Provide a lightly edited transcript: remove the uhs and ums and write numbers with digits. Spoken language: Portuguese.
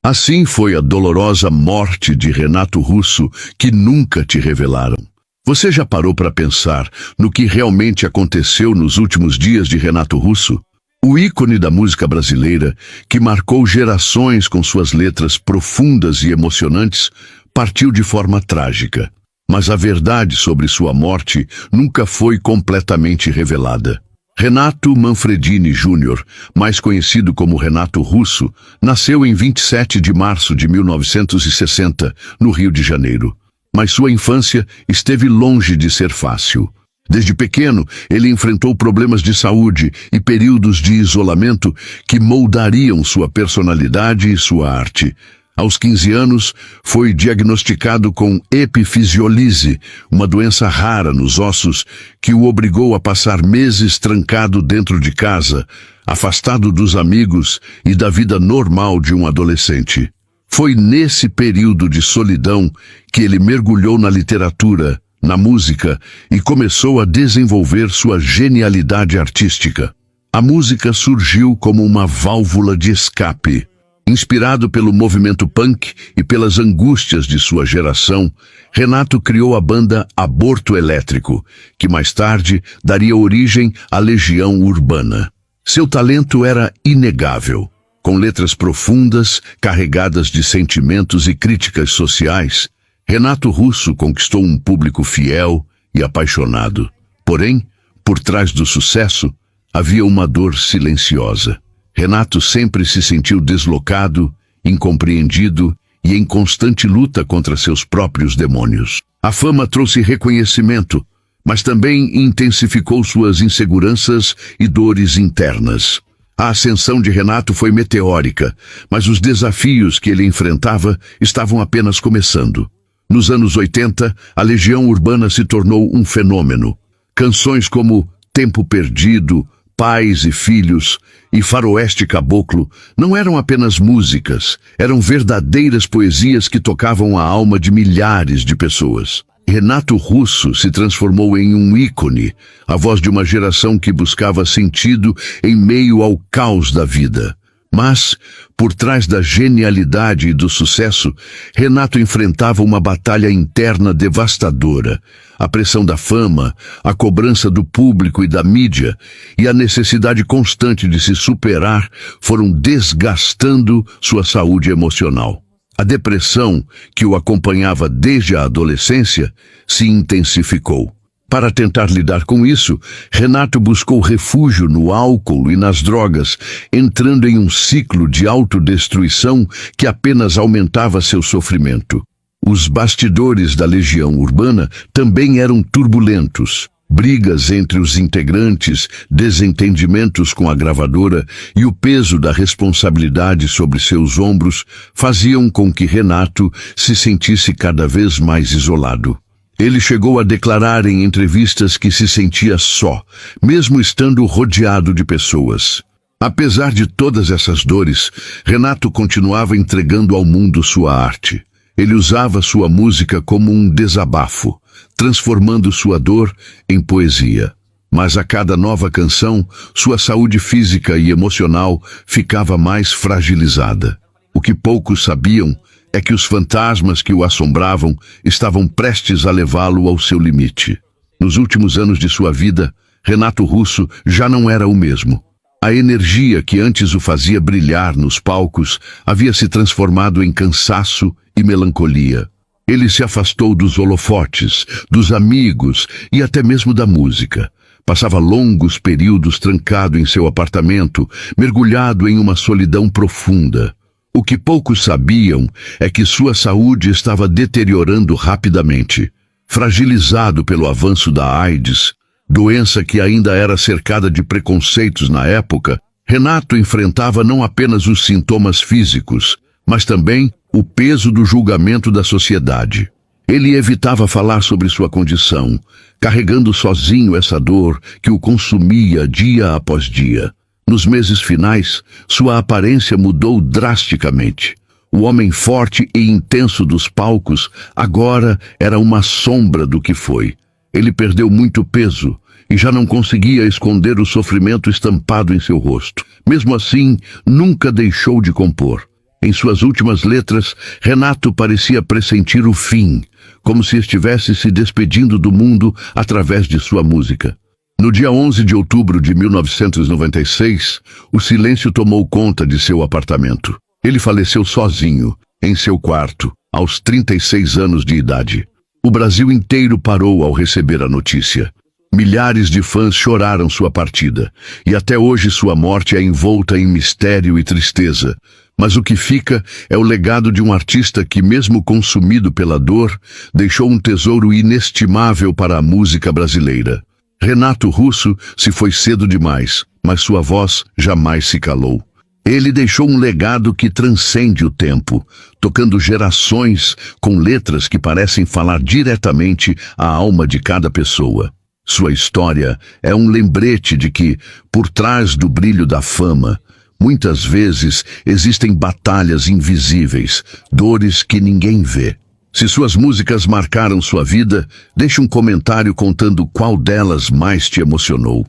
Assim foi a dolorosa morte de Renato Russo que nunca te revelaram. Você já parou para pensar no que realmente aconteceu nos últimos dias de Renato Russo? O ícone da música brasileira, que marcou gerações com suas letras profundas e emocionantes, partiu de forma trágica. Mas a verdade sobre sua morte nunca foi completamente revelada. Renato Manfredini Jr., mais conhecido como Renato Russo, nasceu em 27 de março de 1960, no Rio de Janeiro. Mas sua infância esteve longe de ser fácil. Desde pequeno, ele enfrentou problemas de saúde e períodos de isolamento que moldariam sua personalidade e sua arte. Aos 15 anos, foi diagnosticado com epifisiolise, uma doença rara nos ossos que o obrigou a passar meses trancado dentro de casa, afastado dos amigos e da vida normal de um adolescente. Foi nesse período de solidão que ele mergulhou na literatura, na música e começou a desenvolver sua genialidade artística. A música surgiu como uma válvula de escape. Inspirado pelo movimento punk e pelas angústias de sua geração, Renato criou a banda Aborto Elétrico, que mais tarde daria origem à Legião Urbana. Seu talento era inegável. Com letras profundas, carregadas de sentimentos e críticas sociais, Renato Russo conquistou um público fiel e apaixonado. Porém, por trás do sucesso, havia uma dor silenciosa. Renato sempre se sentiu deslocado, incompreendido e em constante luta contra seus próprios demônios. A fama trouxe reconhecimento, mas também intensificou suas inseguranças e dores internas. A ascensão de Renato foi meteórica, mas os desafios que ele enfrentava estavam apenas começando. Nos anos 80, a Legião Urbana se tornou um fenômeno. Canções como Tempo Perdido, Pais e Filhos e Faroeste Caboclo não eram apenas músicas, eram verdadeiras poesias que tocavam a alma de milhares de pessoas. Renato Russo se transformou em um ícone, a voz de uma geração que buscava sentido em meio ao caos da vida. Mas, por trás da genialidade e do sucesso, Renato enfrentava uma batalha interna devastadora. A pressão da fama, a cobrança do público e da mídia e a necessidade constante de se superar foram desgastando sua saúde emocional. A depressão, que o acompanhava desde a adolescência, se intensificou. Para tentar lidar com isso, Renato buscou refúgio no álcool e nas drogas, entrando em um ciclo de autodestruição que apenas aumentava seu sofrimento. Os bastidores da Legião Urbana também eram turbulentos. Brigas entre os integrantes, desentendimentos com a gravadora e o peso da responsabilidade sobre seus ombros faziam com que Renato se sentisse cada vez mais isolado. Ele chegou a declarar em entrevistas que se sentia só, mesmo estando rodeado de pessoas. Apesar de todas essas dores, Renato continuava entregando ao mundo sua arte. Ele usava sua música como um desabafo, transformando sua dor em poesia. Mas a cada nova canção, sua saúde física e emocional ficava mais fragilizada. O que poucos sabiam é que os fantasmas que o assombravam estavam prestes a levá-lo ao seu limite. Nos últimos anos de sua vida, Renato Russo já não era o mesmo. A energia que antes o fazia brilhar nos palcos havia se transformado em cansaço e melancolia. Ele se afastou dos holofotes, dos amigos e até mesmo da música. Passava longos períodos trancado em seu apartamento, mergulhado em uma solidão profunda. O que poucos sabiam é que sua saúde estava deteriorando rapidamente. Fragilizado pelo avanço da AIDS, doença que ainda era cercada de preconceitos na época, Renato enfrentava não apenas os sintomas físicos, mas também o peso do julgamento da sociedade. Ele evitava falar sobre sua condição, carregando sozinho essa dor que o consumia dia após dia. Nos meses finais, sua aparência mudou drasticamente. O homem forte e intenso dos palcos agora era uma sombra do que foi. Ele perdeu muito peso e já não conseguia esconder o sofrimento estampado em seu rosto. Mesmo assim, nunca deixou de compor. Em suas últimas letras, Renato parecia pressentir o fim, como se estivesse se despedindo do mundo através de sua música. No dia 11 de outubro de 1996, o silêncio tomou conta de seu apartamento. Ele faleceu sozinho, em seu quarto, aos 36 anos de idade. O Brasil inteiro parou ao receber a notícia. Milhares de fãs choraram sua partida, e até hoje sua morte é envolta em mistério e tristeza. Mas o que fica é o legado de um artista que, mesmo consumido pela dor, deixou um tesouro inestimável para a música brasileira. Renato Russo se foi cedo demais, mas sua voz jamais se calou. Ele deixou um legado que transcende o tempo, tocando gerações com letras que parecem falar diretamente à alma de cada pessoa. Sua história é um lembrete de que, por trás do brilho da fama, muitas vezes existem batalhas invisíveis, dores que ninguém vê. Se suas músicas marcaram sua vida, deixe um comentário contando qual delas mais te emocionou.